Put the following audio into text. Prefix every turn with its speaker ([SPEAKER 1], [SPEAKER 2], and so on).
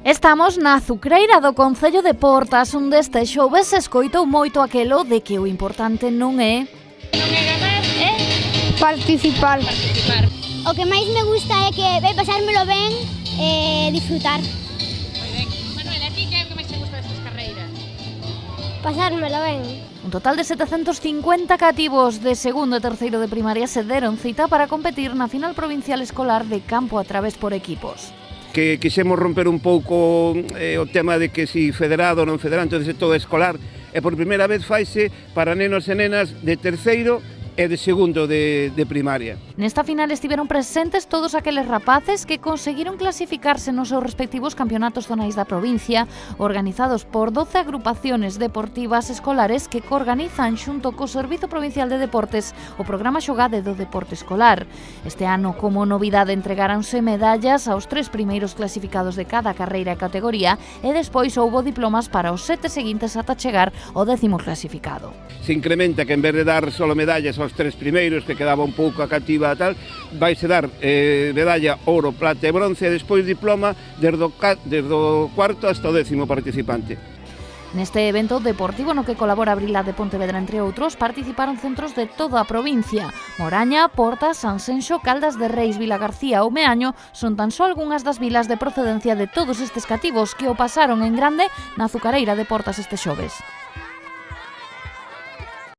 [SPEAKER 1] Estamos na azucreira do Concello de Portas, onde este xoves se escoitou moito aquelo de que o importante non é
[SPEAKER 2] ganar,
[SPEAKER 3] Participar.
[SPEAKER 2] O que máis me gusta é que vai pasármelo ben e disfrutar.
[SPEAKER 4] Moi ben. Manuel, a ti que é o que máis te gusta destas carreiras?
[SPEAKER 2] Pasármelo ben.
[SPEAKER 1] un total de 750 cativos de segundo e terceiro de primaria se deron cita para competir na final provincial escolar de campo a través por equipos.
[SPEAKER 5] Que quixemos romper un pouco o tema de que si federado ou non federado, entonces todo escolar, e por primeira vez faise para nenos e nenas de terceiro e de segundo de primaria.
[SPEAKER 1] Nesta final estiveron presentes todos aqueles rapaces que conseguiron clasificarse nos seus respectivos campeonatos zonais da provincia, organizados por 12 agrupaciones deportivas escolares que coorganizan xunto co Servizo Provincial de Deportes o programa Xogade do Deporte Escolar. Este ano, como novidade, entregáronse medallas aos 3 primeiros clasificados de cada carreira e categoría e despois houbo diplomas para os 7 seguintes ata chegar ao 10º clasificado.
[SPEAKER 5] Se incrementa que en vez de dar solo medallas aos 3 primeiros, que quedaba un pouco a cativa e tal, vaise dar medalla, ouro, plata e bronce e despois diploma desde o cuarto hasta o 10º participante.
[SPEAKER 1] Neste evento deportivo no que colabora Brila de Pontevedra, entre outros, participaron centros de toda a provincia. Moraña, Portas, Sanxenxo, Caldas de Reis, Vilagarcía ou Meaño son tan só algunhas das vilas de procedencia de todos estes cativos que o pasaron en grande na azucareira de Portas este xoves.